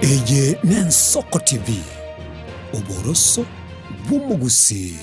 Eye Ensa TV Oboroso bw'umugusi.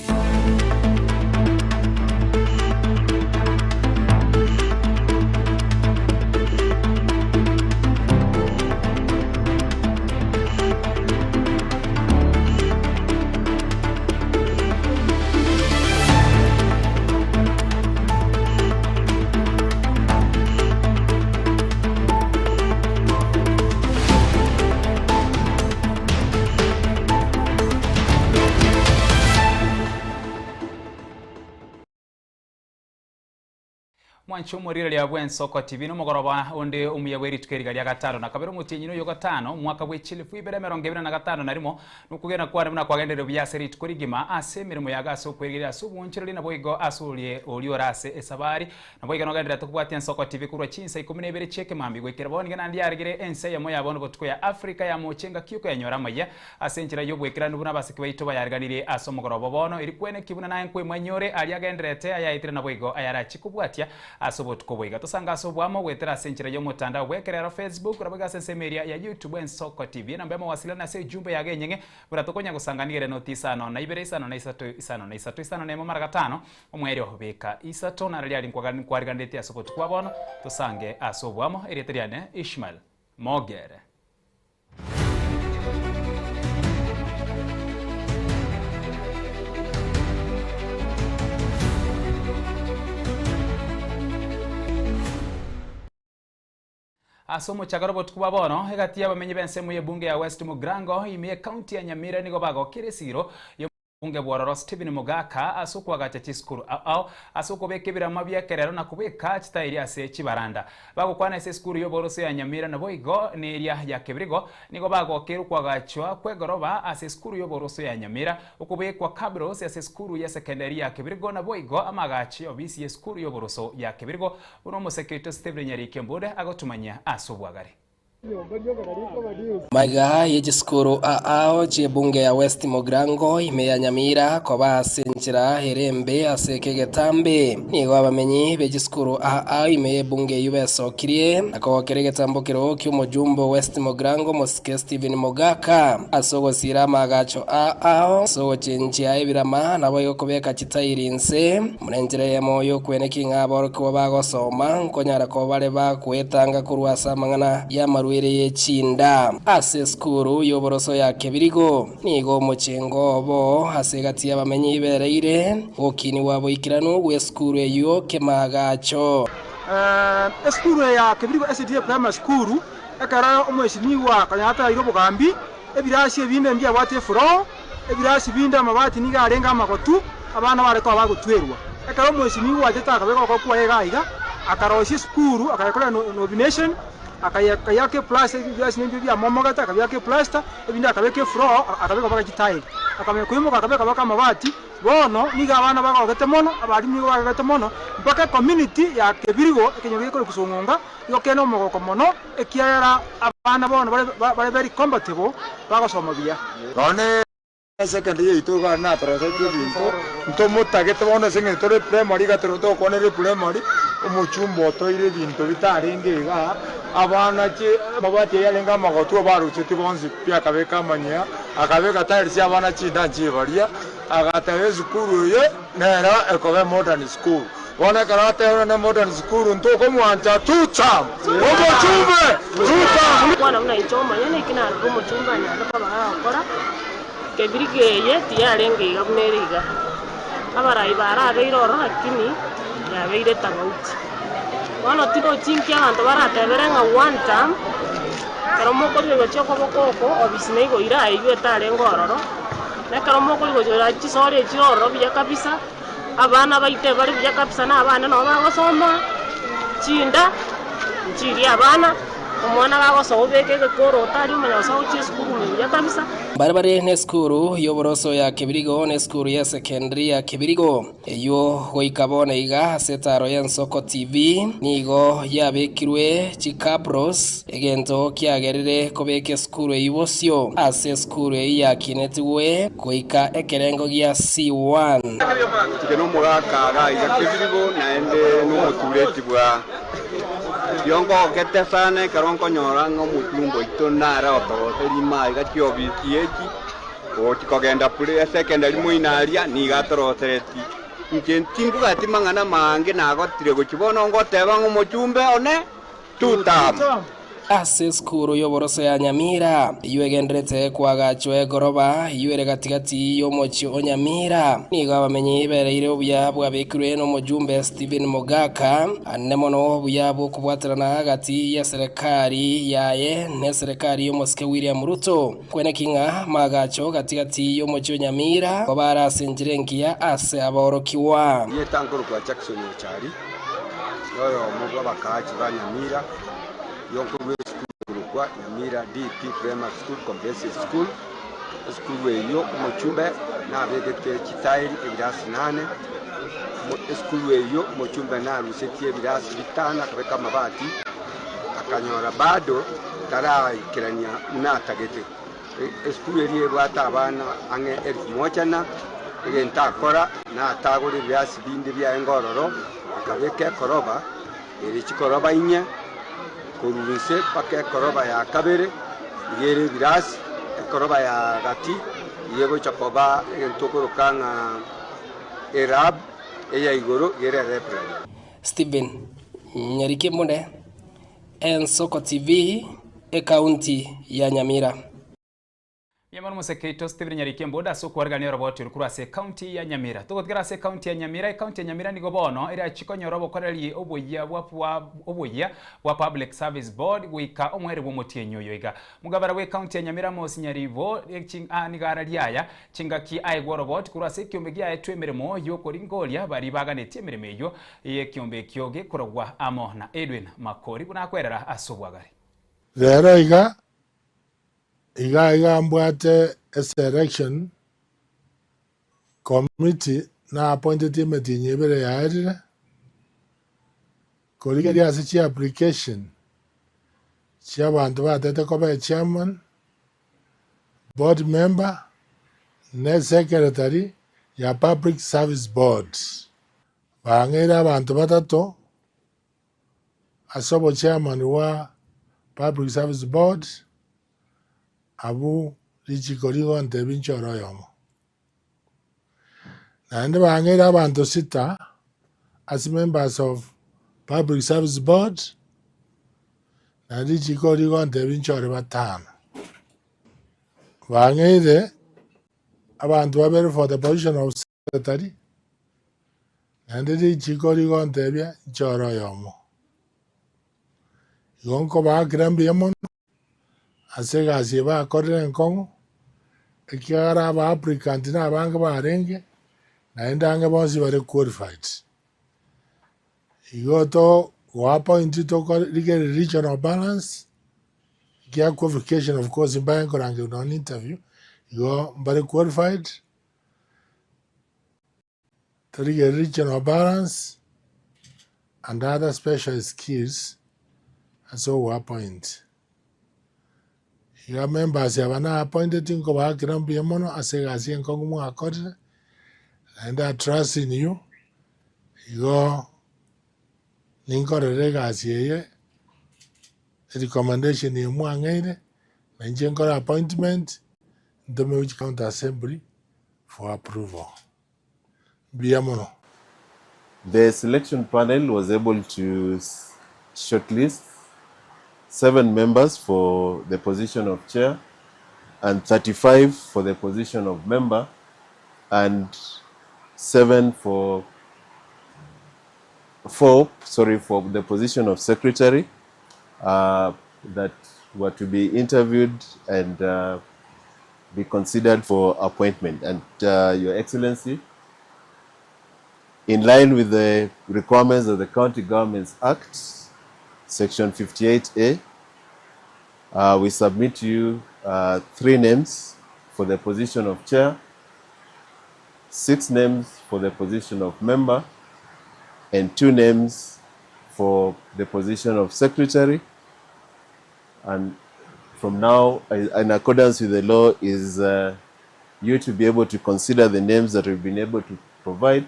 Mwancho murire lya Ensa TV no mugoroba onde umuyabweri tukeriga lya gatano na kabero mutinyino yo gatano mwaka w'echile fuibere 2025 narimo nukugena kwa na kwagendere byaseri tukurigima ase mirimo yaga so kwerigira asubunchiro na boigo asulie oliorase esabari na boiga no gendera tukubati Ensa TV kurwa chinsa 12 cheke mambi gwekera bonge na ndiarigire Ensa yamo yabono botuko ya Afrika ya mochenga kiyuko ya nyora Amayia asenchira yo gwekera nubuna basiki baito bayarganire aso mugoroba bono iri kwene kibuna na enkwe mwanyore aliagenderete ayayitira na boigo ayara chikubwatia asobot koboiga tosanga asobwamo wetera senchira yo mutandao wekerera Facebook rabaga sensemeria ya YouTube Ensa TV na mbema wasilana se jumbe ya genyenge buratokonya gusanganire notisa no na ibere isano na isatu nemo mara gatano omweri ohobeka isato na rali nkwarigandete asobot kwabono tosange asobwamo ereteriane Ishmael Mogere. Asomo chagaro tukuba bono hegati abamenye bensemu ye bunge ya West Mugrango ime county ya Nyamira nigo bago kiresiro yo bunge bwororo Stephen Mugaka asukwa gacha chiskuru au asuko bekebira mabya kerero na kubeka chitairi ase chibaranda bago kwana ese skuru yo borose ya Nyamira na boigo ne area ya Kebirigo nigo bago keru kwa gachwa kwegoroba ase skuru yo borose ya Nyamira ukubekwa kabros ase skuru ya secondary ya Kebirigo na boigo amagachi obisi ya skuru yo boroso ya Kebirigo uno musekreto Stephen Nyarike Mbude agotumanya asobwagari Maiga yejiskuru ao je bunge ya West Mugrango ime ya Nyamira kwa basenchira herembe aseke getambe nigo abamenyi bejiskuru ao ime bunge yubeso kirie ako kerege tambokero ky'umujumbo West Mugrango Mosike Stephen Mugaka asogo sira magacho ao sogo chenchia ebirama nabo yokobeka chitairinse munenjere Eyemo yo kweneki ngaboro ko bagosoma nkonyara ko bare bakwetanga kurwasa mangana ya marwere chinda ase skuru yoboroso ya Kebirigo nigo mochengo bo hasegati y'abamenyi ibereire okini wabo ikirano we skuru yo kemagacho skuru ya Kebirigo SDA primary school akara omweshimiwa kanyata iro bugambi ebirasi ebinde mbya wate furo ebirasi binda mabati niga arenga magotu abana bare ko bagutwerwa akara omweshimiwa ataka beko ko kwa egaiga akaroshi skuru akakora nomination akayake plus ibirasi n'ibyo bya momogata akabiyake plaster ebindi akabeke floor akabeka baka gitile akamekuimo akabeka baka mabati bono niga abana bagogete mono abarimi bagogete mono mpaka community ya Kebirigo ekenyoge ko kusongonga yokeno mogoko mono ekiara abana bono bare very compatible bagosoma bia none secondary ituga na project y'ibintu ntomo tagete bono singe tore primary gatero to konere primary umuchumbo toire bintu bitarengega abana che mabati yalenga magotu barutse tibonzi pya kabeka manya akabeka tayari abana chinda chibaria agataye skuru ye nera ekobe modern school bona karate na modern school ntoko mwanja tucha umuchumbe tucha bwana unaichoma yana kina rumo chumba nyana baba akora Kebirige ye tiarenge gabneriga abara ibara reiroro lakini yabeire tangauti wana tiko chinki abantu barateberenga one time karomoko ryo choko bokoko obisine go ira ibe tarengo ororo na karomoko ryo jora chisore chiroro bya kabisa abana baite bari bya kabisa na abana no bagosoma chinda nchiri abana umwana gagosobeke gekoro tari umenya sawo chiskuru ya kabisa Barbare ne skuru yoboroso ya Kebirigo ne skuru ya secondary ya Kebirigo eyo hoikabone iga setaro ya Ensa TV nigo yabekirwe chikapros egento kyagerere kobeke skuru ibosio ase skuru ya kinetiwe koika ekerengo gya C1 tikeno mugaka ga ya Kebirigo naende no mutureti bwa Yongo kete sana karonko nyorango mutumbo itonara otogoteri mai gatio bitieki o tikogenda pure secondary muinaria ni gatorotereti nkentingu gatimangana mange nagotire gukibona ngoteba ngumuchumbe one tutam ase skuru y'oboroso ya Nyamira iwegenderete kwagachwe goroba iwere gatigati y'omochi onyamira nigo abamenyi bereire obuya bwabekirwe n'omujumbe Stephen Mogaka ane mono obuya bw'okubwaterana hagati ya serikali yaye ne serikali y'omosike William Ruto kwenekinga magacho gatigati y'omochi onyamira kobarasengire ngiya ase aborokiwa yetankuru kwa Jackson Ochari yoyo mugwa bakachi ba Nyamira yonkuru school kwa Nyamira DP Primary School Comprehensive School weyo umuchumbe na begete chitairi ebirasi 8 school weyo umuchumbe na ruseti ebirasi 5 akabeka mabati akanyora bado tara ikirania na tagete school eriye bwata abana ange 1000 egenta akora na atagura ebirasi bindi bya engororo akabeka koroba eri chikoroba inye kurunse pake koroba ya kabere yere birasi koroba ya gati yego chakoba entokoro kanga erab eya igoro yere repre Stephen Nyarikimunde Ensa TV county ya Nyamira. Yamano musekeito Stephen Nyarikembo da so kwarganira roboti rukuru ase county ya Nyamira. Tugotgira ase county ya Nyamira, county ya Nyamira nigo bono ira chikonyo robo korali oboya wa Public Service Board wika omwere bomotie nyoyo iga. Mugabara we county ya Nyamira mosinyarivo nigara liaya chingaki aigwo robot kuru ase kiombe gya etwemeremo yokoringolia bari baganete emeremeyo ye kiombe kyoge kurogwa amo na Edwin Makori bunakwerera asobwagari. Lero iga mbwate election committee na appointed imeti nyebere ya edire koligeri ase application chia bantu batete koba chairman board member ne secretary ya Public Service Board bang'eire abantu batatu asobo chairman wa Public Service Board abu lichikorigo ntebinchoro yomo nande bang'eire abantu 6 as members of Public Service Board na lichikorigo ntebinchoro 5 bang'eire abantu babere for the position of secretary nande lichikorigo ntebia nchoro yomo yonko ba grambi yamon asega siba korre nkongo ekiara ba applicant na banga barenge na endanga bonsi bare qualified igoto wa point to regional balance kia qualification of course in bank or an interview you bare qualified to regional balance and other special skills and so wa point. Your members have now appointed in Kobakiram Biamono as a Gazian Kongumu according, and I trust in you. Your Ninko Regazi, a recommendation in Muangade, Nanjanko appointment, the Mewich County Assembly for approval. Biamono. The selection panel was able to shortlist 7 members for the position of chair and 35 for the position of member and 4 for the position of secretary that were to be interviewed and be considered for appointment. And Your Excellency, in line with the requirements of the County Governments Act, Section 58A, we submit to you 3 names for the position of chair, 6 names for the position of member, and 2 names for the position of secretary. And from now, in accordance with the law, is you to be able to consider the names that we've been able to provide,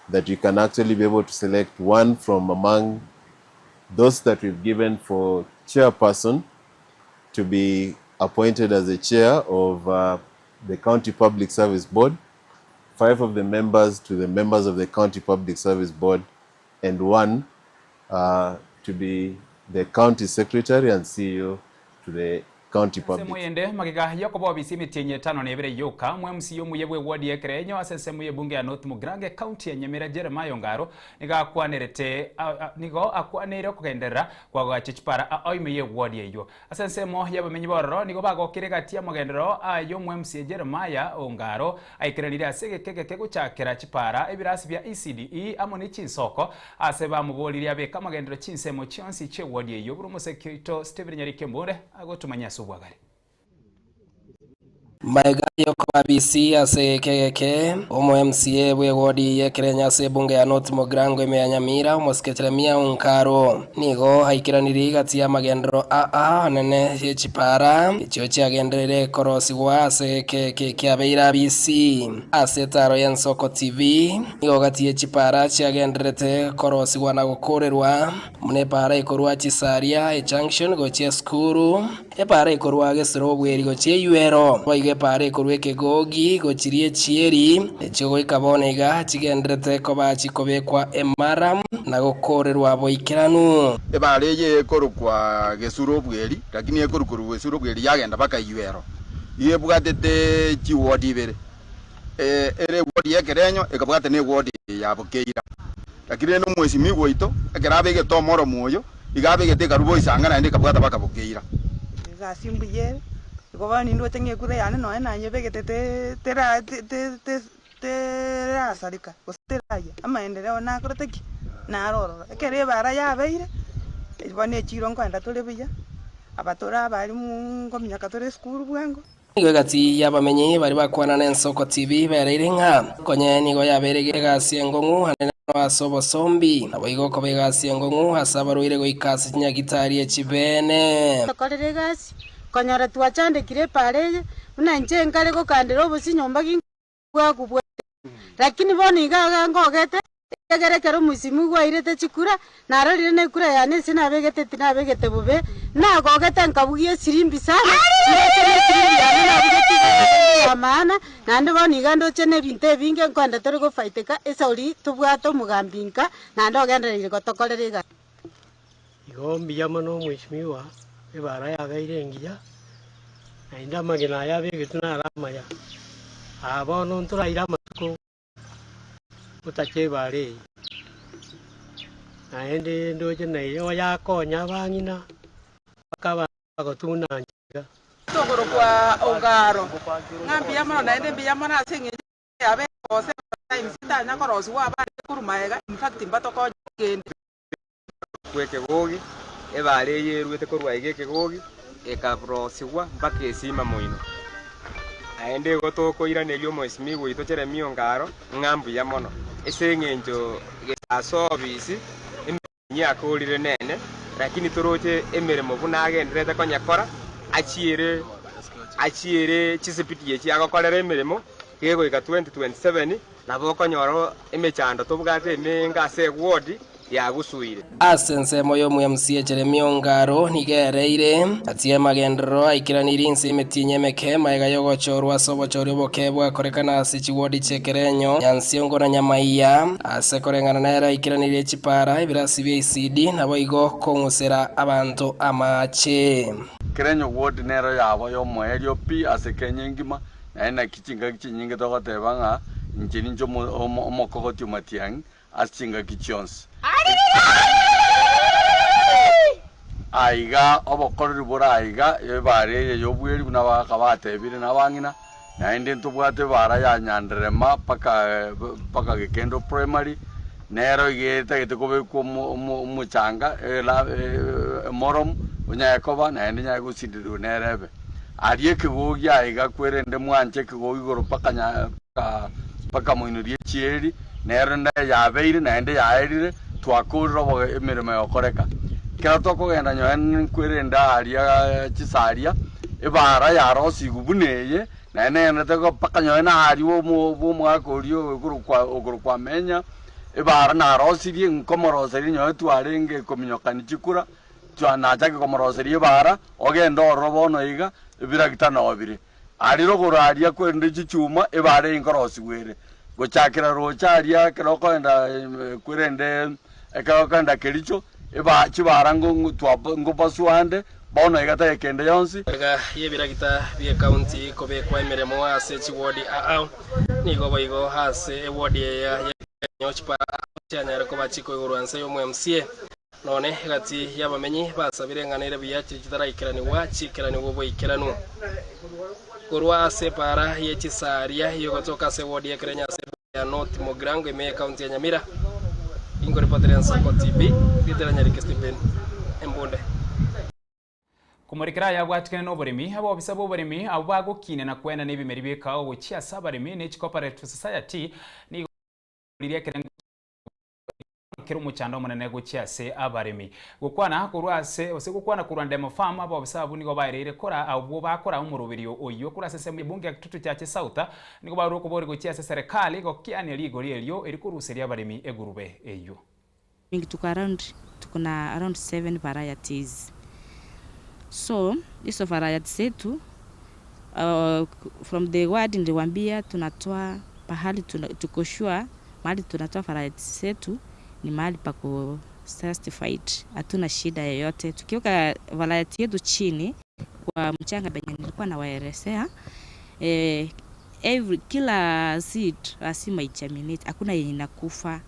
that you can actually be able to select one from among those that we've given for chairperson to be appointed as the chair of the County Public Service Board, 5 of the members to the members of the County Public Service Board, and 1 to be the County Secretary and CEO to the County Public. Semuyende magiga yakobo bisimi tenye tano nebere yoka mwemsi yomuyebwe wadi ekrenyo asensemu yebunge ya North Mugrange County ya Nyamira Jeremiah Ngaro niga akwanerete nigo akwanere kugendera kwa gachipara oimeye wadi eyo asensemo yabamenyi bororo nigo bagokire gatia mugendero ayo mwemsi Jeremiah Ngaro aikrenire asege keke guchakera chipara ebirasi bya ECDE amoni chinsoko aseba muboliri abeka mugendero chinsemo chionsi che wadi eyo burumo security Steven Nyarikembore agotumanya subwagari Maigayo kwa BC ase keke omo MCA we wodi ye Kenya se bunge ya North Mugrango ime ya Nyamira omosketlemia Nkaro nigo haikiraniri gati ya magendro nene ye chipara ichochi agendere korosi wa ase keke kia beira BC ase taro Ensoko TV nigo gati ye chipara chi agenderete korosi wa na gukorerwa mune para ikorwa chisaria junction gochie skuru para ikorwa gesero bweri gochie yuero pare kurweke gogi gochirie chieri echogo ikabonega chigendrete koba chikobekwa emaram na gokorerwa boikiranu ebareye korukwa gesuro bweri lakini ekorukuru gesuro bweri yagenda baka yuero yebwatete chiwodi bere ere wodi yekerenyo ekabwate ne wodi ya bokeira lakini no mwezi migwito ekerabege tomoro moyo igabege te karubo isangana ende kabwata baka bokeira gasimbuye goba ni ndo tenge kure yana no na nyebe tera sarika osteraye amaendeleo na koroteki na roro kere bara ya beire bone chiro nkwanda tole buya abatora bari mu ngomyaka tole school bwango nigo gati yabamenyi bari bakwana na Ensoko TV bereire nka konye nigo yaberege gasi ngongu hanene asobo sombi nabo igoko begasi ngongu hasabaruire go ikasi nyagitari echibene tokorere gasi konyara tuachandikire pare una nje ngale ko kandero obusi nyomba gingwa kubwe lakini boni gaga ngogete egerekero musimu gwa irete chikura narorire ne kura yane sinabegete tinabegete bube na gogete nkabugie sirimbi sana amana nande boni gando chene binte binge nkwanda tori go faiteka esauri tubwato mugambinka nando genderire gotokorere ga igombi yamano mwishimiwa ibara yabeire ngiya ainda magina yabe gituna ramaya abono nturaira matuko utache bare aende ndoje nayo yakonya bangina bakaba bagotuna njiga togoro kwa Ngaro ngambi yamano naende mbi yamano asenge yabe ose time sita nyakorosi wa ba kurumaega in fact mbatoko kende kweke gogi ebare yerwete korwa igeke gogi ekabrosiwa mpaka esima moino aende gotoko iranelio mwesimi gwito Jeremiah Ngaro ngambu ya mono esengenjo gesasobisi emyakorire nene lakini toroche emeremo bunagendrete konyakora achiere chisipiti echi agokorera emeremo gego ika 2027 nabo konyoro emechando tobugate emengase ward yagusuire asense moyo mu MCA Jeremiah Ngaro nigereire atie magendro aikiraniri insimetinye meke maiga yogochorwa sobochoryo bokebwa korekana sichi wodi chekerenyo yansiongo na Nyamaiya ase korengana nera ikiraniri chipara ibirasi bya ECD nabo igo kongusera abantu amache kerenyo ward nero yabo yo moerio pi ase kenyingima na kichinga kichinyinge togotebanga njini njo omokogoti matiang asinga kichons aiga obokorri bora aiga ebare yobweri buna bakabate na bangina naende ntubwate bara ya nyanderema paka gekendo primary nero igete gitikobe ko muchanga morom onyakoba naende nyago sidiru nerebe ariye kigogi aiga kwerende mwanche kigogi goro paka moinurie chieri nero nda yabeire naende yaerire twakurira bo emirimo yokoreka kera tokogenda nyoen kwirenda aria chisaria ebara yarosi gubuneye naende nete ko paka nyoen ari wo mwaka orio oguru kwa menya ibara na rosirie nkomoroserie nyo twarenge kominyokani chikura twana chake komoroserie bara ogenda orobono iga ibiragita nobire ariro goraria kwende chichuma ibare inkorosi were gochakira rocharia kirokoenda kwirende ekakanda kericho iba chibarango ngopasuande bono igata ekende yonsi ga yebiragita bia county kobe kwa emeremo ase chiwodi nigo boigo ase ewodi ya nyochpa cyanyara ko bachiko igurwanse yo mu MCA none gati yabamenyi basabire nganire biyachi kitaraikirani wachikirani wobo ikiranu kurwa ase para yechisaria yo gotoka se wodi ya Kenya se ya North Mogrango ime county ya Nyamira ingore Ensa kwa TV biteranyari Stephen Embonde kumurikira yagwatikene n'oburimi abo bisabo oburimi abo bagukine na kwena n'ebimeri bikawo gochia sabarimi ne cooperative society ni liria kero muchando munene gochia se abarimi gukwana kurwase ose gukwana kurwande mafama abo bisabo nigo bairire kora abo bakora umurubirio oyo kurase se mbunge ya kitutu cyache sauta nigo baruko bori gochia se serikali gokiane ligo lyo iri kuruseria abarimi egurube eyo tuko na around 7 varieties. So, hizo variety zetu from the word niliwaambia tunatoa pahali tukoshua mahali tunatoa variety zetu ni mahali pako certified, hatuna shida yoyote. Tukiweka variety yetu chini kwa mchanga benye nilikuwa nawaelezea kila seed lazima igerminate, hakuna yenye inakufa,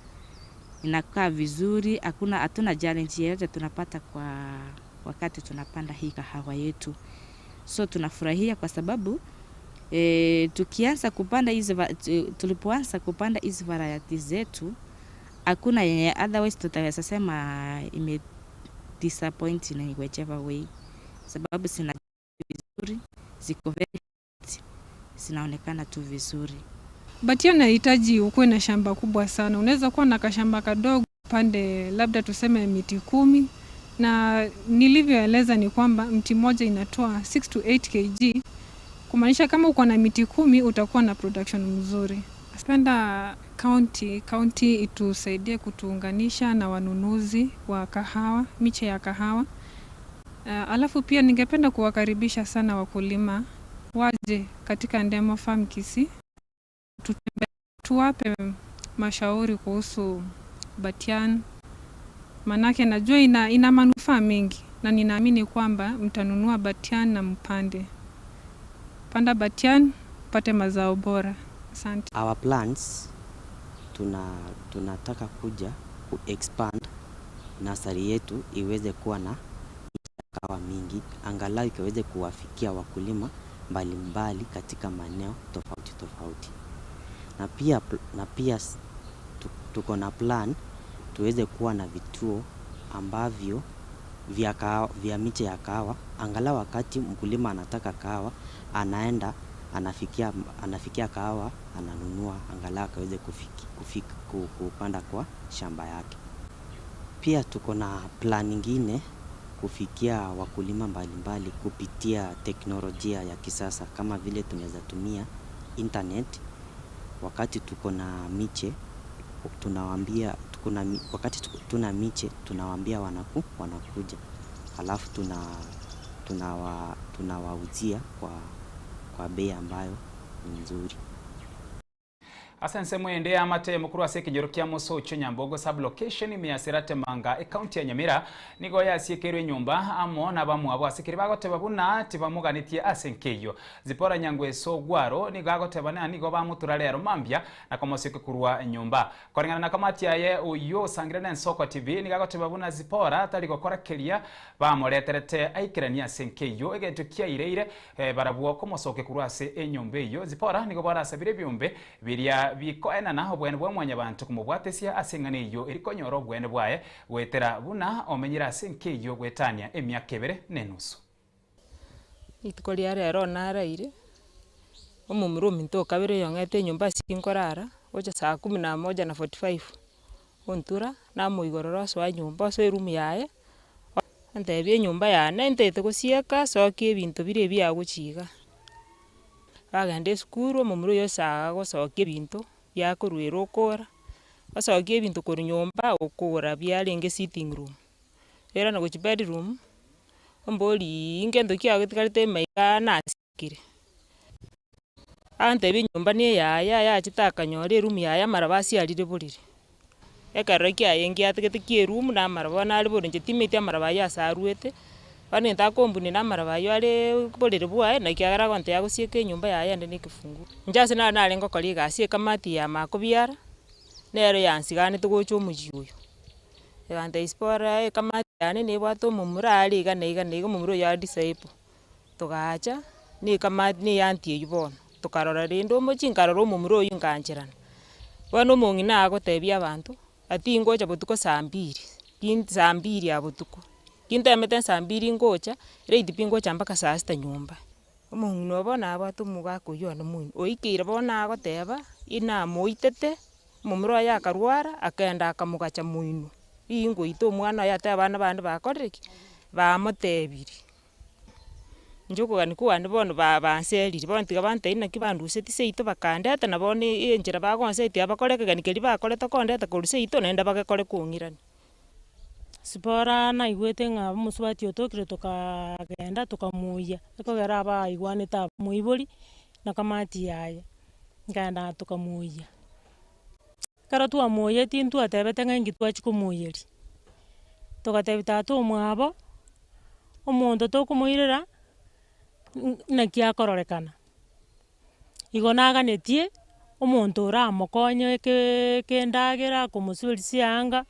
inakaa vizuri, hatuna challenge yoyote tunapata kwa wakati tunapanda hii kahawa yetu. So tunafurahia kwa sababu tulipoanza kupanda hizi variety zetu hakuna yenye otherwise tutaweza sema ime disappoint in whichever way, sababu sina vizuri, ziko very zinaonekana tu vizuri. Batian inahitaji ukuwe na shamba kubwa sana. Unaweza kuwa na kashamba kadogo pande labda tuseme miti 10, na nilivyoeleza ni kwamba mti moja inatoa 6 to 8 kg, kumaanisha kama uko na miti 10 utakuwa na production mzuri. Napenda county itusaidie kutuunganisha na wanunuzi wa kahawa, miche ya kahawa. Alafu pia ningependa kuwakaribisha sana wakulima waje katika Ndemo Farm Kisii, tuwape mashauri kuhusu Batian, manake najua ina manufaa mengi na ninaamini kwamba mtanunua Batian na mpande. Panda Batian, pate mazao bora. Asante. Our plans tunataka kuja expand nursery yetu iweze kuwa na kahawa mingi, angalau iweze kuwafikia wakulima mbalimbali katika maeneo tofauti tofauti. Na pia tuko na plan tuweze kuwa na vituo ambavyo vya miche ya kahawa, angalau wakati mkulima anataka kahawa anaenda anafikia kahawa ananunua, angalau akaweze kupanda kwa shamba yake. Pia tuko na plan nyingine kufikia wakulima mbalimbali kupitia teknolojia ya kisasa, kama vile tunaweza tumia internet. Wakati tuko na miche tunawaambia wakati tuna miche tunawaambia wanakuja, halafu tunawauzia kwa bei ambayo ni nzuri. Asense mwende amate mukuru ase kijoro kya Moso Nyambogo sub location imyasirate manga county ya Nyamira nigo yasiekerwe nyumba amo na bamu abo asikiri bagoteba buna tibamuganitie asenkeyo zipora nyangwe so gwaro nigagoteba na nigo bamuturarero mambia na komosike kurwa nyumba koringana na kamati yaye uyo sangirana Ensoko TV nigagoteba buna zipora tali gokora kelia bamoreterete aikirania asenkeyo egento kia ireire barabuo komosoke kurwa ase enyombe yo zipora nigo bara sabire byumbe biria bikoena na obwene bwa mwanya bantu kumubwatesia asengane iyo erikonyoro obwene bwaye wetera buna omenyira asenkeyo gwetania emyaka 2 n'enusu itikolia rero naraire omumuru minto kabere yongete nyumba sinkorara ocha saa 11:45 ontura na muigororo so nyumba so room yae antebye nyumba yane ntete gosieka sokie ebintu bire bya guchiga bagande skuru omumuru yo saa gosokia ebintu byakorwera okora Basokia ebinto kori nyomba okogora biarenge sitting room. Rero na gochi bedroom ombori ingento kiago getigarete maiga nasikire. Ante binyomba ni ya chitakanyore room ya marabasi arire burire. Ekaro kiayengi ategete room na marabana ari burinje timete marabaya saruete. Bane ntakombuni na marabayo ari burire bwae na kiagara gonte yagusieke nyumba ya ndi nikifungu. Njase na arengo kori gasi kamati ya makobiara. Nero yansigane tugocho omujiuyo. Egante ispora kamati yani ne bwato mumura ari iga mumuro ya disciple. Togacha ni kamati ni yanti yubono. Tukarora rendo mochinkaroro mumuro uyu ngancherana. Wano mongina agotebia abantu ati ngocha botuko saa 2. Kinti saa 2 abotuko. Kinta emete saa 2 ngocha reidi pingocha mpaka saa 6 nyumba. Omongino bona abatu mugako yona munyu. Oikire bona agoteba ina moitete mumuro ya karwara akenda akamugacha muino. Ingo ito mwana ya tabana bandi bakoreki bamotebiri. Njoko gani kuande bono banseriri bontiga bante ina kibanduse tise ito bakandeta na bone enjera bagonse abakoreka gani keri bakoreta kondeta koruse ito nenda bagakore kungirani. Sipora na igwete nga musubati otokire tukagenda tukamuya ekogera aba igwaneta muibori na kamati yaye nganda tukamuya kara tu amuye tintu atebete ngi twachikumunyeri tugatebita tu mwabo omuntu tokumuirira na kiakororekana igonaaganetie omuntu uramokonye kendagera kumusubirisia anga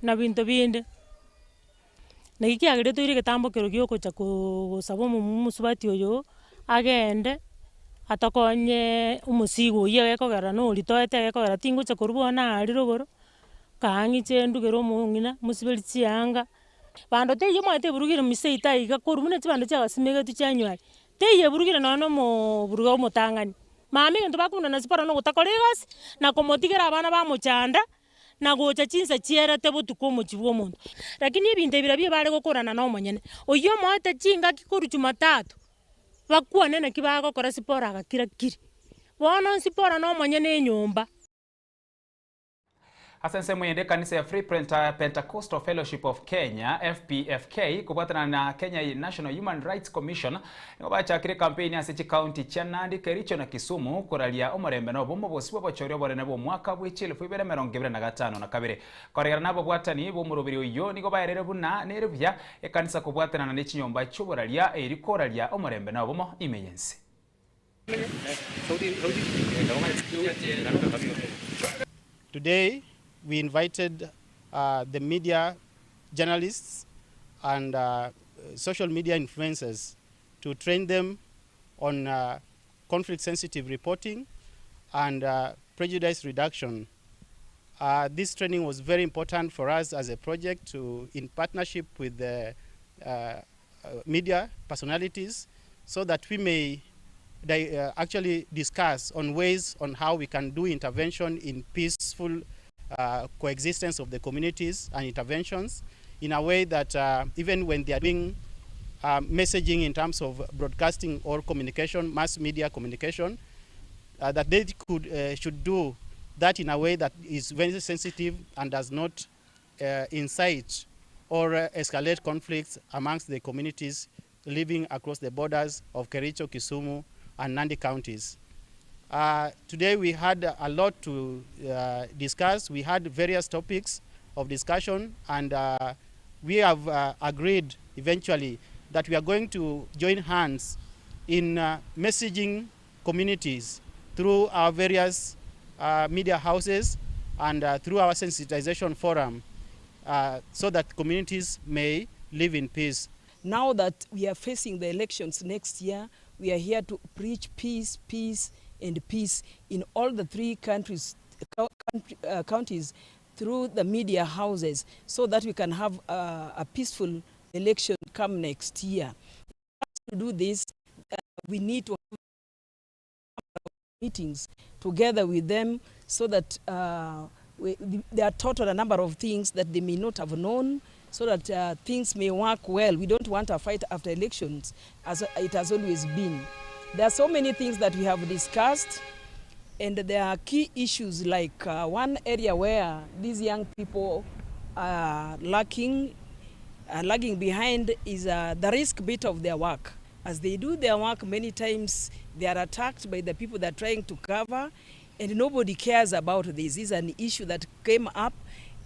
na bintu binde na gikiagire tuire gitambukiro giokucha gusaba musubati oyo agende atakonye umusigo ye ekogera no ritoete ekogera tingucha kurubona ari rogoro kangi chendugero mungina musibirisi anga bando te yemo ate burugire miseita iga kurumune chibando cha gasimege tuchanywari te ye burugire nono mo burugo mutangani mami ngento bakunda na sipara no gutakoregas na komotigera abana ba muchanda na gocha chinsa chierete butuko mochibwo muntu lakini ebinte birabye bare gokorana no monyene oyo mote chinga kikuru Jumatatu bakwane na kibago kora sipora agakira kiri bono sipora no monyene nyumba. Asense mwende kanisa ya Free Pentecostal Fellowship of Kenya FPFK kubatana na Kenya National Human Rights Commission ngobacha kire campaign ya City County cha Nandi Kericho na Kisumu kuralia omorembe no bomo bosibwa bochorio bore nabo mwaka bw'echilifu 2025 na kabere korera nabo bwatani bomurubiri uyo nigo bayerere buna nerubya ekanisa kubwatana na nechinyomba cyuburalia erikoralia omorembe no bomo imeyensi. Today we invited the media journalists and social media influencers to train them on conflict-sensitive reporting and prejudice reduction. This training was very important for us as a project in partnership with the media personalities so that we may actually discuss on ways on how we can do intervention in peaceful coexistence of the communities and interventions in a way that even when they are doing messaging in terms of broadcasting or communication, mass media communication, that they should do that in a way that is very sensitive and does not incite or escalate conflicts amongst the communities living across the borders of Kericho, Kisumu, and Nandi counties. Today we had a lot to discuss. We had various topics of discussion, and we have agreed eventually that we are going to join hands in messaging communities through our various media houses and through our sensitization forum so that communities may live in peace. Now that we are facing the elections next year, we are here to preach peace, peace, and peace in all the three counties through the media houses so that we can have a peaceful election come next year. To do this, we need to have meetings together with them so that they are taught on a number of things that they may not have known so that things may work well. We don't want a fight after elections as it has always been. There are so many things that we have discussed And there are key issues like one area where these young people are lagging behind is the risk bit of their work. As they do their work, many times they are attacked by the people that are trying to cover, and nobody cares about this. This is an issue that came up,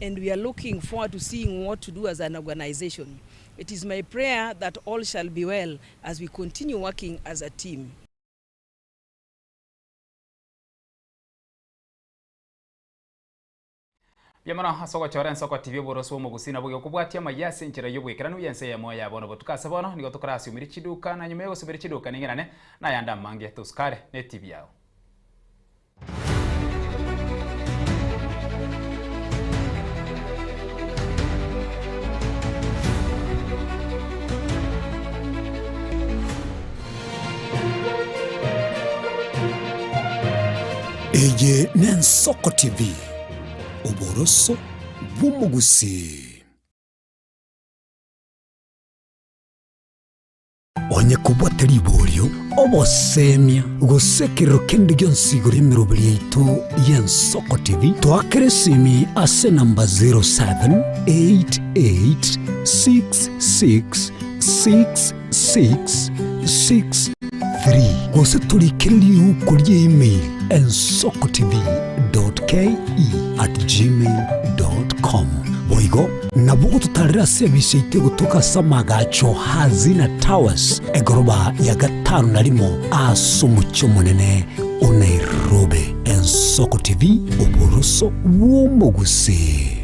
and we are looking forward to seeing what to do as an organization. It is my prayer that all shall be well as we continue working as a team. Yamana asoko chora nsoko TV boroso mugusina buge kubwatia mayase nchira yobwekera no yense yemo ya bono botukasa bono nigo tukarasi umiri chiduka na nyuma yo subiri chiduka ningirane na yanda mange tuskare ne TV yao. Eye Nensoko TV Oboroso bumugusi. Onye kubwateri ibolyo obosemia gusekero kendi gyonsigo limirubili itu Yensoko TV twakeresimi ase namba 0788666663 gose tulikirili ukurye email ensokotv.ke@gmail.com boigo nabugo tutarira service itego tukasamaga hazina towers egoroba ya gatanu narimo asumucyo munene Nairobi. Ensoko TV uboroso bw'umugusi.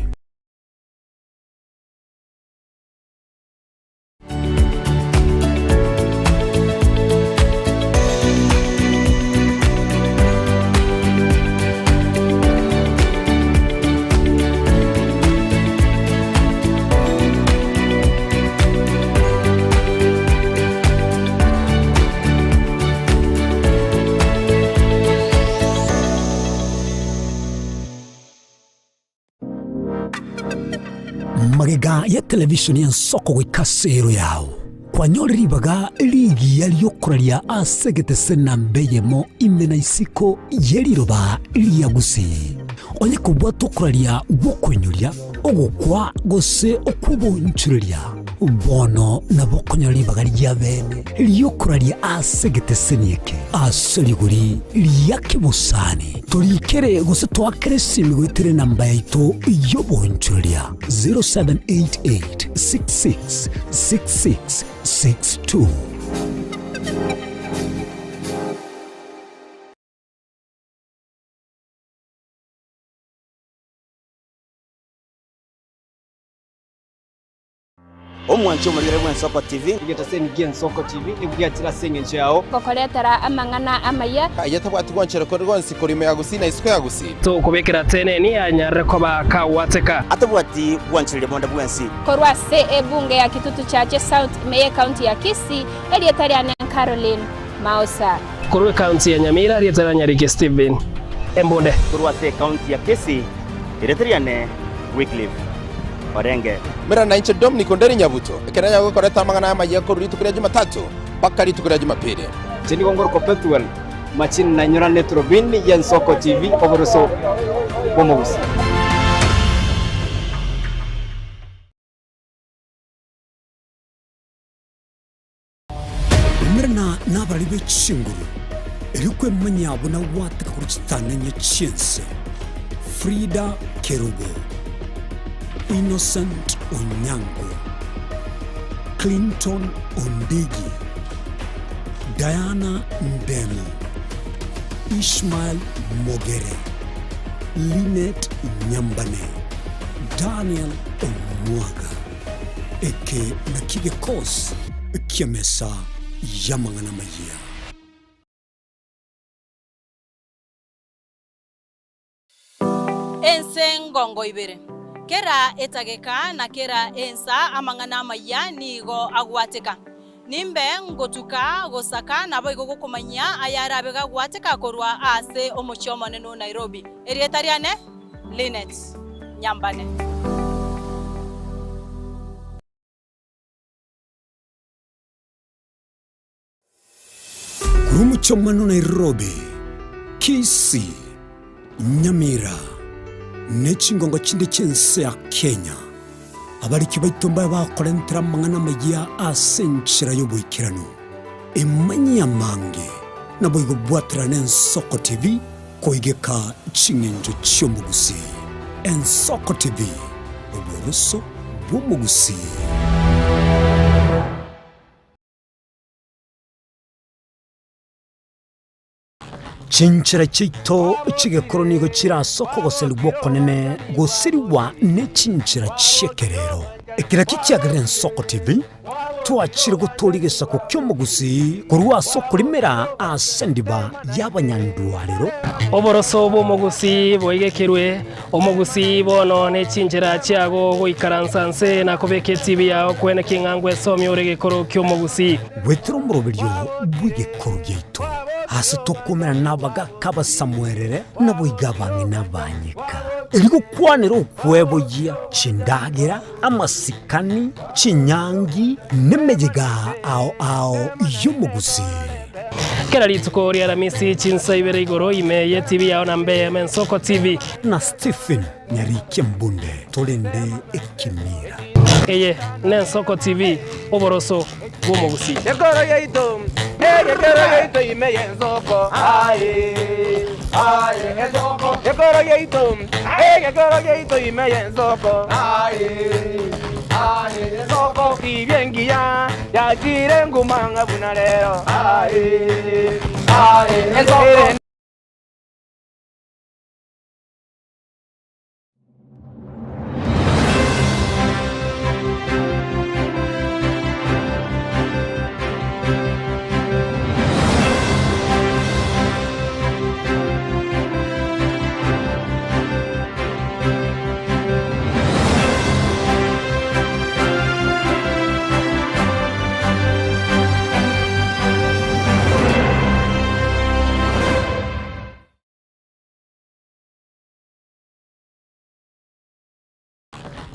Magega ya television ya Nsoko wikasero yao kwa nyori baga ligi yaliyokuralia asegete sena Eyemo imena isiko yeliroba liyagusi onye kubwato kuralia bokwenyulia ogukwa gose okubonchulia bono na bokonyori baga lyabene liyokuralia asegete senike aseliguri liyakibusani tolikere gose twakeresimi gwitere namba yaito yobonchulia 0788666662. Omwancho mulire Ensoko TV ngitaseni Ensoko TV nibwatira senge yao kokoletera amangana Amayia ayatabwati gwanchero ko rwonsi kurime yagusina isiko yagusi to kubekera tene ni anyare ko bakawateka atabwati gwanchire bonda bwensi korwa bunge ya Kitutu Chache South Meye County ya Kisii elietari ana Caroline Mausa korwe county ya Nyamira elietari Nyarike Steven Embonde korwa county ya Kisii elietari ana Wycliffe Orenge mera na inche Dominic Onderi Nyabuto ekeranya gukoreta amangana Amayia ko ritukira Jumatatu paka ritukira Jumapili chini gongoro perpetual machin na nyora netrobini Ensoko TV oboroso bomugusi Mera na bari bechinguru erikwe manyabo na wataka kurutana nyachense Frida Kerubo, Innocent Onyango, Clinton Ondigi, Diana Ndemo, Ishmael Mogere, Linet Nyambane, Daniel Omwaga, eke nakige kos kiamesa yamangana Amayia. Ensengongo ibere kera etageka na kera ensa amangana Amayia nigo agwateka nimbe ngotuka gosaka nabo igokumanya ayarabe gagwateka korwa ase omuchomo neno Nairobi erietariane Linet Nyambane Kurumuchomo neno Nairobi Kisii, Nyamira, n'ekingongo kindi ky'ensi ya Kenya. Abaliki baitomba bakorentera mangana magia asenchira y'obuikirano. Emanyi amange nabo igobwatira n'Ensoko TV koigeka chingenjo cy'omugusi. Ensoko TV, oboroso bw'omugusi. Chinchira chito chigekoro nigo chirasoko goseri gwokonene gosiriwa n'echinchira chekerero. Ekira kikyagera Ensoko TV twachire gutorigesa ku ky'omugusi kurwa soko limera asendiba y'abanyandwalero. Oboroso bw'omugusi bwoigekerwe omugusi bono n'echinchira kyago goikaransanse nakobeka etibi yago kwene king'angwa esomya oregekoro ky'omugusi gwetera omurobiryo bw'igekoro gyaitu hasi tokomera n'abaga kabasamwerere naboiga bange n'abanyika erigukwanira okweboya chindagera amasikani chinyangi n'emegega ao y'omugusi. Kera rituko ria Ramisi chinsa ibere igoro imeye TV yao na Mbeya Ensoko TV na Stephen Nyarike Mbunde tolende ekimira. Eye n'Ensoko TV oboroso bw'omugusi. Ekoro yeito imeye Ensoko. Ensoko. Ekoro yeito imeye Ensoko. Ensoko ibyengiya yakire ngumanga bunalero. Ensoko.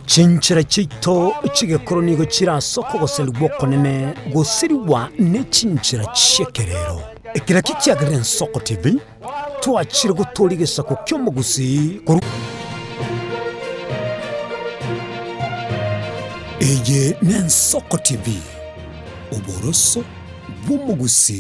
Chinchira chito chigekoro nigo chirasoko goseri gwokonene gosiriwa n'echinchira chekerero. Ekira kikyagera Ensoko TV twachire gutorigesa ku ky'omugusi eye n'Ensoko TV oboroso bw'omugusi.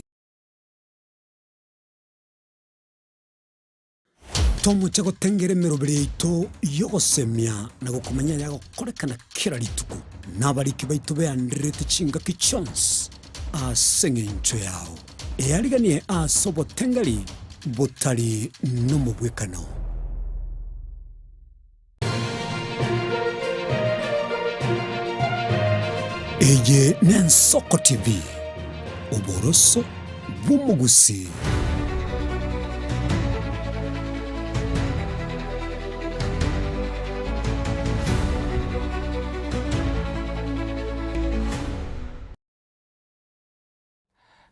Tomu chako tengere merobere ito yogosemia na gukumanya yago korekana kira rituku nabariki baitu beandrete chinga kichons asengencho yao eyariganie asobo tengari botari n'omubwekano. Eye n'Ensoko TV oboroso bw'omugusi.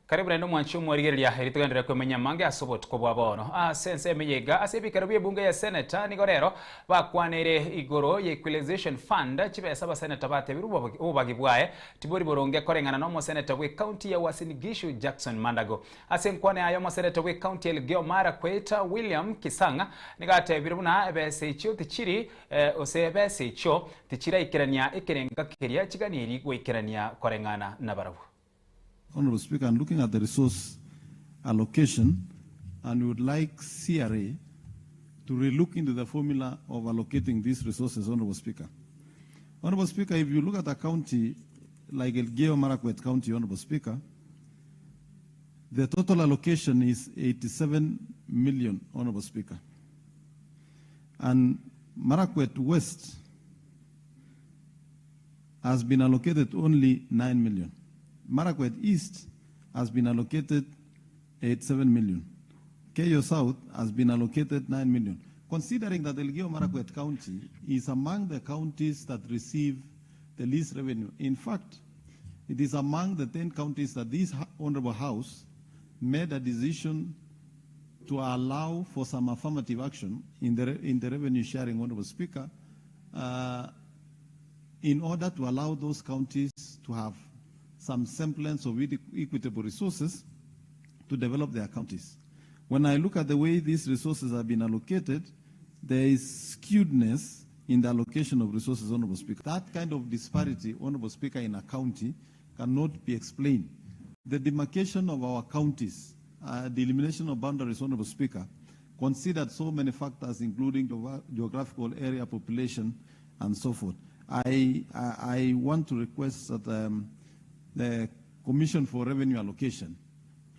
Karibu nendo mwanchu mwarigeria heritugendera kwemenya mange asobot ko bwabono sense meyega asebikaro byebunge ya senator nigorero bakwanere igoro ye equalization fund chibesa ba senator batebiru ubagibwaye tibori boronge korengana no mo senator we county ya Uasin Gishu Jackson Mandago asenkwane ayo mo senator we county Elgeyo Marakwet William Kisanga nigatebiru na ebese icho tichiri osebese icho tichira ikirania ikirenga keria chiganiri gwikirania korengana na barabu. Honorable Speaker, I'm looking at the resource allocation, and we would like CRA to relook into the formula of allocating these resources, Honorable Speaker. Honorable Speaker, if you look at a county like Elgeyo Marakwet County, Honorable Speaker, the total allocation is 87 million, Honorable Speaker. And Marakwet West has been allocated only 9 million. Marakwet East has been allocated 87 million. Keyo South has been allocated 9 million. Considering that Elgeyo Marakwet County is among the counties that receive the least revenue. In fact, it is among the 10 counties that this Honorable House made a decision to allow for some affirmative action in the revenue sharing, Honorable Speaker, in order to allow those counties to have some semblance of equitable resources to develop their counties. When I look at the way these resources have been allocated, there is skewedness in the allocation of resources, Honorable Speaker. That kind of disparity, Honorable Speaker, in a county cannot be explained. The demarcation of our counties, the elimination of boundaries, Honorable Speaker, considered so many factors, including geographical area, population, and so forth. I want to request that the Commission for Revenue Allocation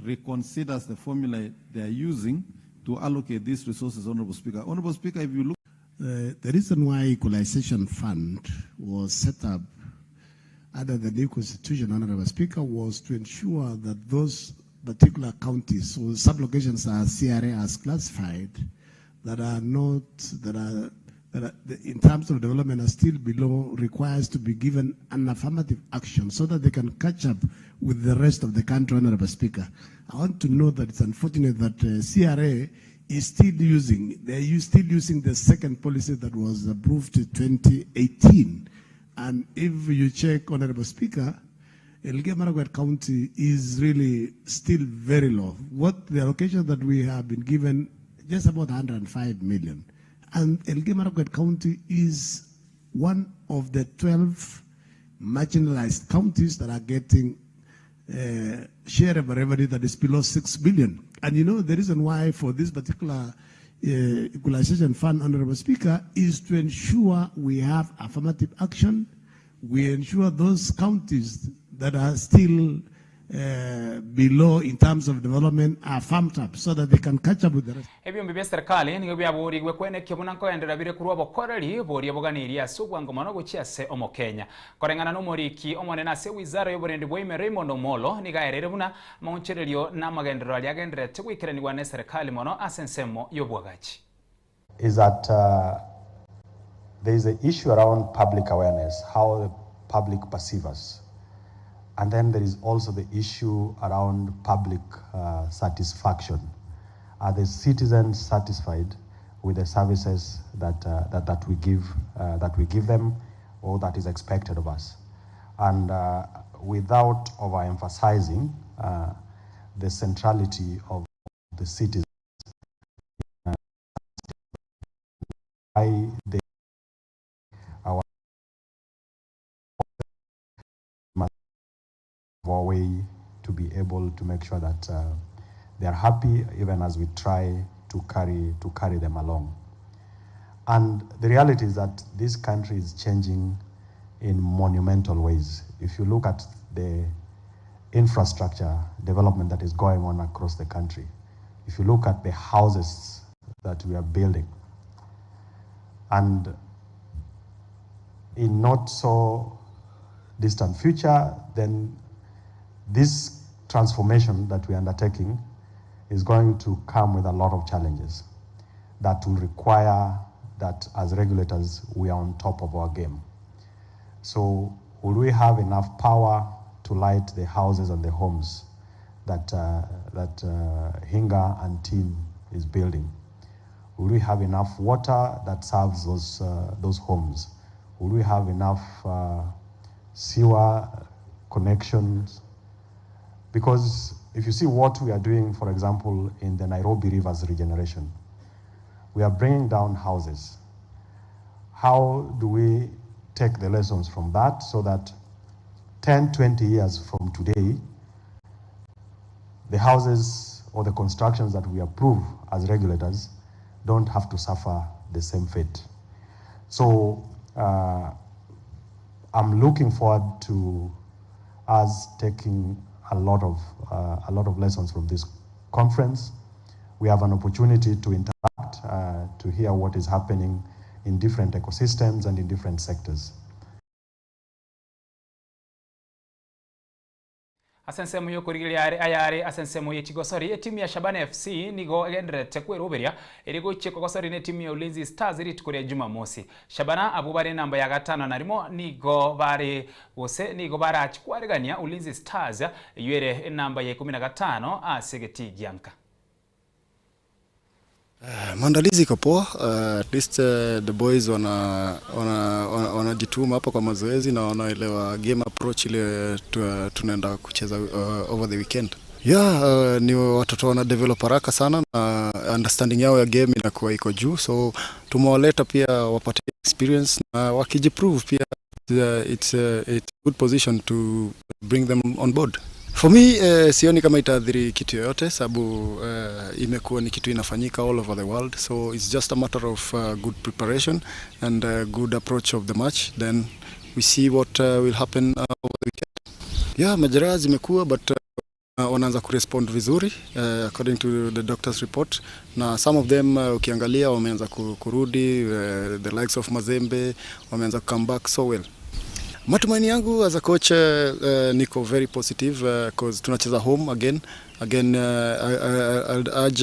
reconsiders the formula they are using to allocate these resources, Honorable Speaker. Honorable Speaker, if you look... The reason why Equalization Fund was set up under the new Constitution, Honorable Speaker, was to ensure that those particular counties, so sublocations are CRA as classified, that are not, in terms of development, are still below, requires to be given an affirmative action so that they can catch up with the rest of the country, Honorable Speaker. I want to know that it's unfortunate that CRA is still using, still using the second policy that was approved in 2018. And if you check, Honorable Speaker, Elgeyo-Marakwet County is really still very low. What the allocation that we have been given, just about 105 million. And Elgeyo-Marakwet County is one of the 12 marginalized counties that are getting share of revenue that is below 6 billion. And you know, the reason why for this particular Equalization Fund, Honorable Speaker, is to ensure we have affirmative action. We ensure those counties that are still below in terms of development are farmed up so that they can catch up with the rest. Ebyo mbibya serikali nigo byaburi kwene kibuna nkoendera bire kurwa bokoreri bori boganiria subwango mono guchiase omo Kenya korengana no moriki omone na se wizara y'oburendi bwime Raymond Omolo nigaerere buna maunchererio na magendero ali agendere tegwikiraniwa ne serikali mono asensemo y'obwagachi is that there is an issue around public awareness, how the public perceive us. And then there is also the issue around public satisfaction. Are the citizens satisfied with the services that we give them, or that is expected of us? And without overemphasizing the centrality of the citizens, our way to be able to make sure that they are happy, even as we try to carry them along. And the reality is that this country is changing in monumental ways. If you look at the infrastructure development that is going on across the country, if you look at the houses that we are building, and in not so distant future, then this transformation that we are undertaking is going to come with a lot of challenges that will require that as regulators we are on top of our game. So will we have enough power to light the houses and the homes that Hinga and team is building? Will we have enough water that serves those homes? Will we have enough sewer connections? Because if you see what we are doing, for example, in the Nairobi Rivers regeneration, we are bringing down houses. How do we take the lessons from that so that 10, 20 years from today, the houses or the constructions that we approve as regulators don't have to suffer the same fate? So I'm looking forward to us taking a lot of lessons from this conference. We have an opportunity to interact, to hear what is happening in different ecosystems and in different sectors. Asensemo yo kurigiri ayari asensemo ye chigosori timu ya Shabana FC nigo egendere tekwe roberia erigo cheko gosori ne timu ya Ulinzi Stars iri tukore Jumamosi. Shabana abubare namba ya gatano narimo nigo bare wose nigo bara achikwaregania Ulinzi Stars yere namba ya 15 asegeti gianka. Maandalizi iko poa, at least the boys wanajituma hapa kwa mazoezi na wanaelewa game approach ile tunaenda kucheza over the weekend. Yeah, ni watoto wana develop haraka sana na understanding yao ya game inakuwa iko juu, so tumewaleta pia wapate experience na wakijiprove pia it's a good position to bring them on board. For me, sioni kama itaathiri kitu yoyote sababu imekuwa ni kitu inafanyika all over the world, so it's just a matter of good preparation and good approach of the match, then we see what will happen over the weekend. Yeah, majeraha zimekuwa but wanaanza kurespond vizuri according to the doctor's report, na some of them ukiangalia wameanza kurudi, the likes of Mazembe wameanza come back so well. Matumaini yangu as a coach niko very positive because tunacheza home again. I'll urge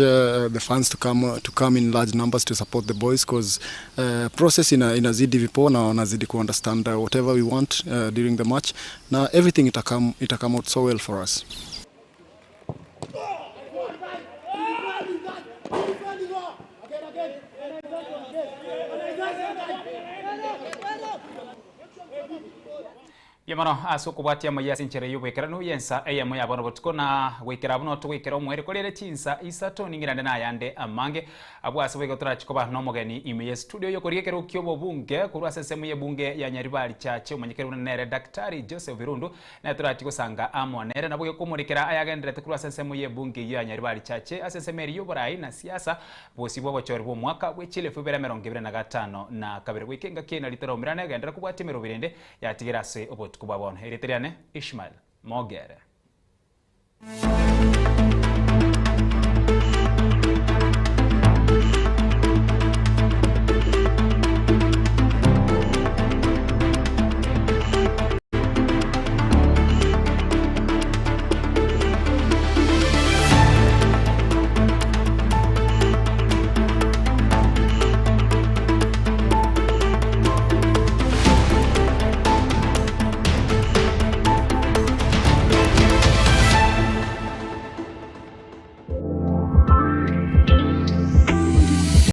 the fans to come in large numbers to support the boys because process inazidi vipo na wanazidi ku understand whatever we want during the match, na everything ita come out so well for us. Yamano asoko bwati amaya sinchere yubwekera no Ensa Eyemo yabona botuko na wekera buno twekera omwere kolere chinsa isato ningirande na yande amange abwase bwego turachikoba no mogeni ime studio yo korikero kyobo bunge kurwa sesemu ye bunge ya Nyaribari chache umanyekero nere Daktari Joseph Virundu na turachiko sanga amonere na bwego kumurikira ayagendere kurwa sesemu ye bunge ya Nyaribari chache asesemeri yoborai na siasa bosibwo bochori bo mwaka wechile fubera 2025 na kabere wekenga kena litoro mirane gendera kubwati 20 yatigirase kubabona Eritriane Ishmael Mogere.